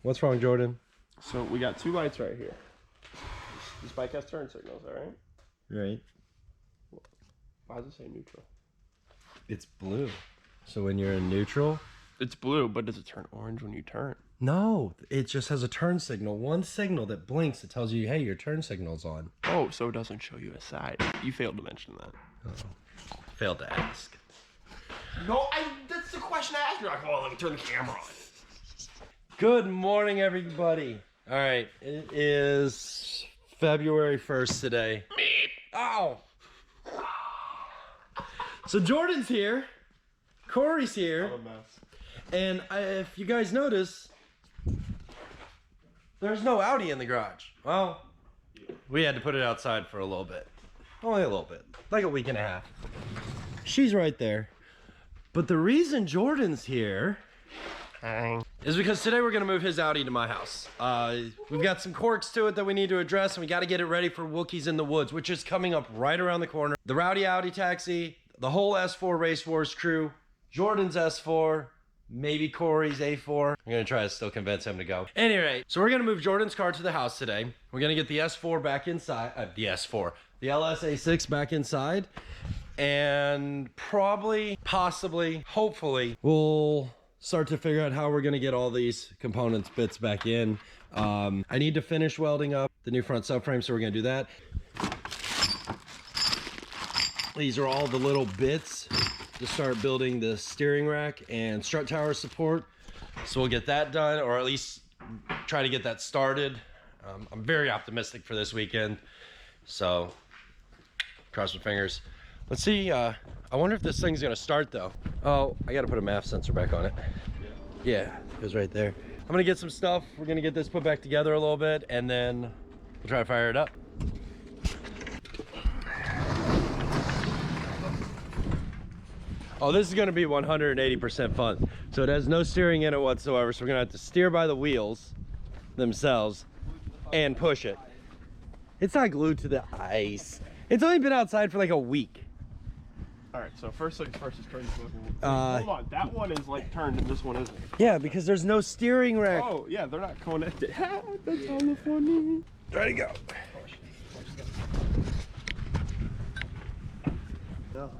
What's wrong, Jordan? So we got two lights right here. This bike has turn signals, all right? Right. Why does it say neutral? It's blue. So when you're in neutral? It's blue, but does it turn orange when you turn? No, it just has a turn signal. One signal that blinks that tells you, hey, your turn signal's on. Oh, so it doesn't show you a side. You failed to mention that. Oh. Failed to ask. No, that's the question I asked. You're like, oh, let me turn the camera on. Good morning, everybody. All right, it is February 1st today. Ow! So Jordan's here, Corey's here, I'm a mess. and if you guys notice, there's no Audi in the garage. Well, we had to put it outside for a little bit. Only a little bit, like a week and a half. She's right there. But the reason Jordan's here is because today we're gonna move his Audi to my house. We've got some quirks to it that we need to address, and we gotta get it ready for Wookies in the Woods, which is coming up right around the corner. The RwdyAudi taxi, the whole S4 Race Wars crew, Jordan's S4, maybe Corey's A4. I'm gonna try to still convince him to go. Anyway, so we're gonna move Jordan's car to the house today. We're gonna get the S4 back inside, the S4, the LS-A6 back inside, and probably, possibly, hopefully, we'll start to figure out how we're gonna get all these components, bits back in. I need to finish welding up the new front subframe, so we're gonna do that. These are all the little bits to start building the steering rack and strut tower support. So we'll get that done, or at least try to get that started. I'm very optimistic for this weekend, so cross my fingers. Let's see, I wonder if this thing's gonna start though. Oh, I gotta put a MAF sensor back on it. Yeah, it goes right there. I'm gonna get some stuff. We're gonna get this put back together a little bit, and then we'll try to fire it up. Oh, this is gonna be 180% fun. So it has no steering in it whatsoever, so we're gonna have to steer by the wheels themselves and push it. It's not glued to the ice. It's only been outside for like a week. All right, so first things first is turn this one. Hold on, that one is like turned and this one isn't. Yeah, because there's no steering rack. Oh, yeah, they're not connected. That's all the funny. There you go.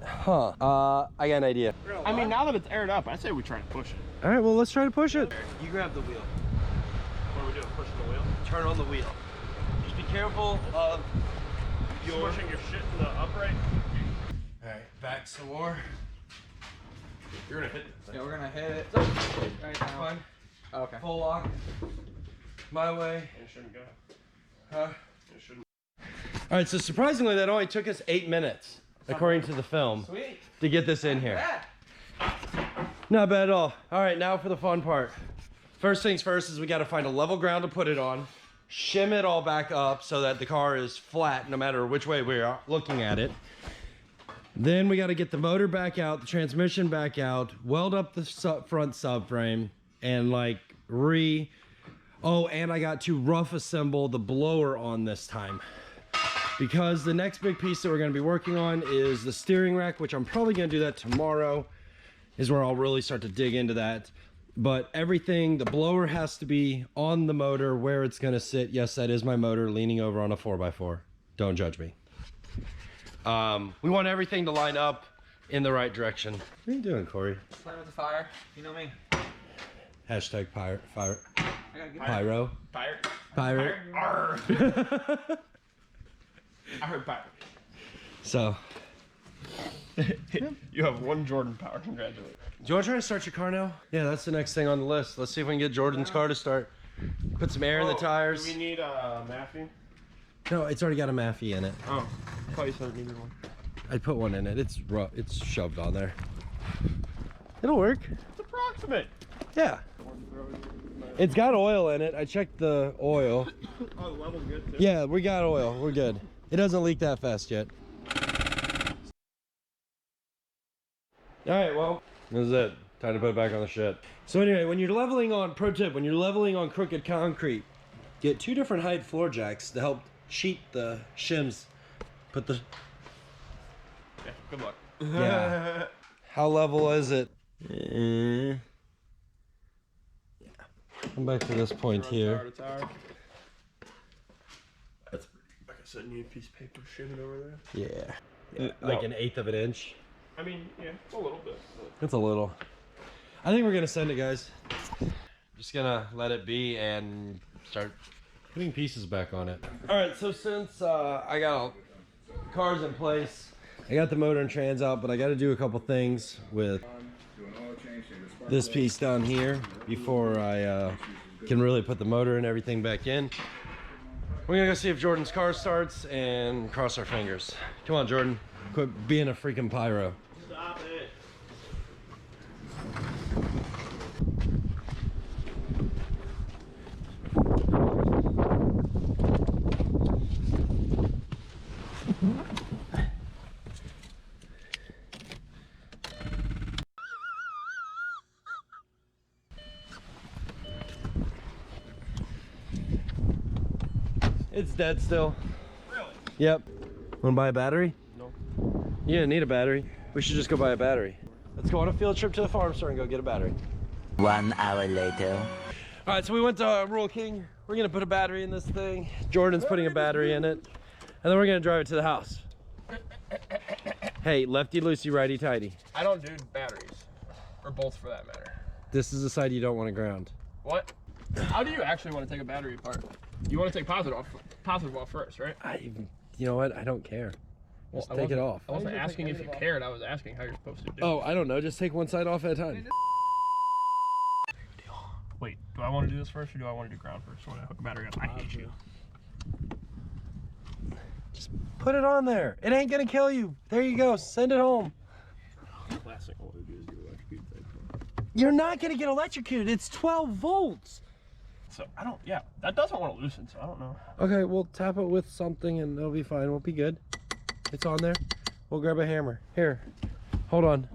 Huh, I got an idea. I mean, now that it's aired up, I say we try to push it. All right, well, let's try to push it. You grab the wheel. What are we doing, pushing the wheel? Turn on the wheel. Just be careful of Pushing your shit in the upright. All right, back some more. You're gonna hit this. Yeah, we're gonna hit it right now. Fine. Okay. Full lock. My way. It shouldn't go. Huh? It shouldn't. All right, so surprisingly, that only took us 8 minutes, according to the film, Sweet. to get this in here. Bad. Not bad at all. All right, now for the fun part. First things first is we got to find a level ground to put it on, shim it all back up so that the car is flat no matter which way we are looking at it. Then we got to get the motor back out, the transmission back out, weld up the front subframe, and like oh, and I got to rough assemble the blower on this time, because the next big piece that we're going to be working on is the steering rack, which I'm probably going to do that tomorrow, is where I'll really start to dig into that. But everything, the blower has to be on the motor where it's going to sit. Yes, that is my motor leaning over on a 4x4. Don't judge me. We want everything to line up in the right direction. What are you doing, Corey? Playing with the fire. You know me. Hashtag fire. I gotta get Pyro. Pirate. Pirate. Arr. I heard pirate. So, You have one Jordan power. Congratulations. do you want to try to start your car now? Yeah, that's the next thing on the list. Let's see if we can get Jordan's car to start. Put some air in the tires. Do we need a Maffey? No, it's already got a Maffey in it. Oh, I thought you said it needed one. I put one in it. It's rough. It's shoved on there. It'll work. It's approximate. Yeah. It's got oil in it. I checked the oil. Oh, the level's good too. Yeah, we got oil. We're good. It doesn't leak that fast yet. All right, well, this is it. Time to put it back on the shit. So anyway, when you're leveling on, pro tip, when you're leveling on crooked concrete, get 2 different height floor jacks to help cheat the shims. Put the... Yeah, good luck. Yeah. How level is it? Yeah. Come back to this point here. Tower to tower. That's like I said, need a piece of paper shimmy over there. Yeah. Like an eighth of an inch. I mean, yeah, it's a little bit. But... It's a little. I think we're gonna send it, guys. Just gonna let it be and start putting pieces back on it. All right, so since I got all cars in place, I got the motor and trans out, but I got to do a couple things with this piece down here before I can really put the motor and everything back in. We're gonna go see if Jordan's car starts and cross our fingers. Come on, Jordan, quit being a freaking pyro. Stop it. It's dead still. Really? Yep. Wanna buy a battery? No. You didn't need a battery. We should just go buy a battery. Let's go on a field trip to the farm store and go get a battery. 1 hour later. All right, so we went to Rural King. We're gonna put a battery in this thing. Jordan's putting a battery in it. And then we're gonna drive it to the house. Hey, lefty loosey, righty tighty. I don't do batteries. Or bolts for that matter. This is the side you don't want to ground. What? How do you actually want to take a battery apart? You want to take positive off first, right? You know what? I don't care. Just take it off. I wasn't asking if you cared. I was asking how you're supposed to do it. Oh, I don't know. Just take one side off at a time. Wait, do I want to do this first or do I want to do ground first when I hook a battery up? I hate you. Just put it on there. It ain't gonna kill you. There you go. Send it home. Last thing I want to do is get electrocuted. You're not gonna get electrocuted. It's 12 volts. So I don't. Yeah, that doesn't want to loosen. So I don't know. Okay, we'll tap it with something and it'll be fine. We'll be good. It's on there. We'll grab a hammer. Here. Hold on.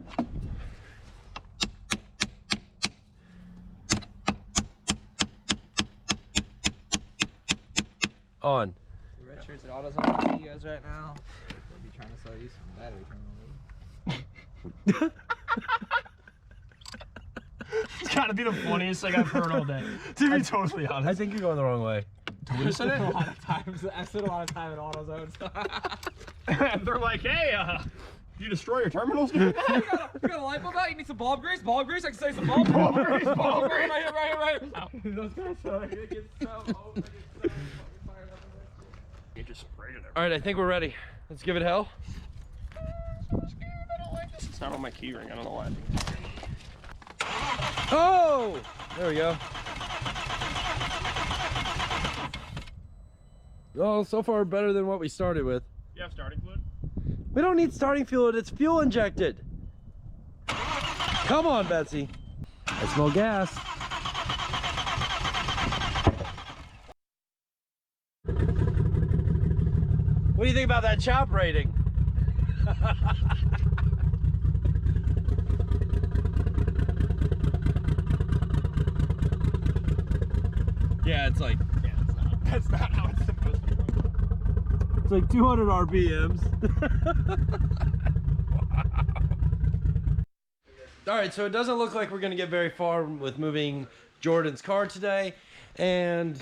On. The red shirts at AutoZone you guys right now. They'll be trying to sell you some battery terminals. It's gotta be the funniest thing I've heard all day. To be totally honest. I think you're going the wrong way. You said it? A lot of times, I spent a lot of time in AutoZone. They're like, hey, you destroy your terminals? you got a light bulb out? You need some bulb grease? Bulb grease? I can say some bulb grease. Bulb grease, bulb grease. Right here. Those guys suck. It gets so old. It gets so fired up. You just sprayed it everywhere. All right, I think we're ready. Let's give it hell. It's not on my key ring. I don't know why. Oh! There we go. Oh, so far better than what we started with. You have starting fluid? We don't need starting fluid, it's fuel injected. Come on, Betsy. I smell gas. What do you think about that chop rating? Yeah, it's like, Yeah, it's not. That's not how it's supposed to work. it's like 200 RPMs. All right, so it doesn't look like we're gonna get very far with moving Jordan's car today, and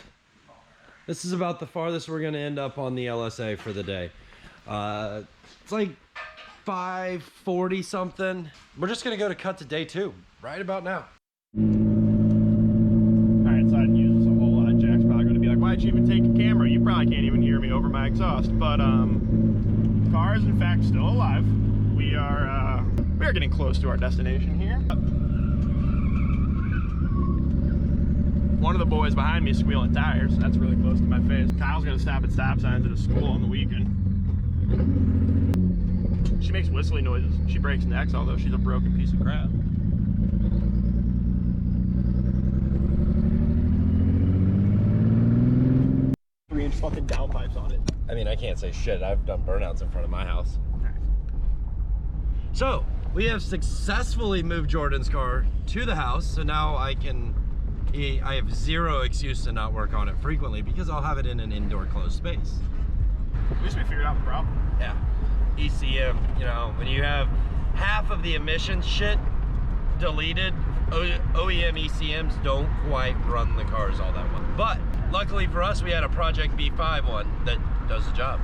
this is about the farthest we're gonna end up on the LSA for the day. It's like 5:40 something. We're just gonna go to cut to day 2 right about now. Alright, so I didn't use this a whole lot. Jack's probably going to be like, why'd you even take a camera? You probably can't even hear me over my exhaust. But, car is in fact still alive. We are getting close to our destination here. One of the boys behind me is squealing tires. That's really close to my face. Kyle's going to stop at stop signs at a school on the weekend. She makes whistling noises. She breaks necks, although she's a broken piece of crap. 3-inch fucking downpipes on it. I mean, I can't say shit. I've done burnouts in front of my house. So, we have successfully moved Jordan's car to the house, so now I have zero excuse to not work on it frequently because I'll have it in an indoor closed space. At least we figured out the problem. Yeah. ECM, you know, when you have half of the emissions shit deleted OEM ECMs don't quite run the cars all that well. But luckily for us, we had a Project B5 one that does the job.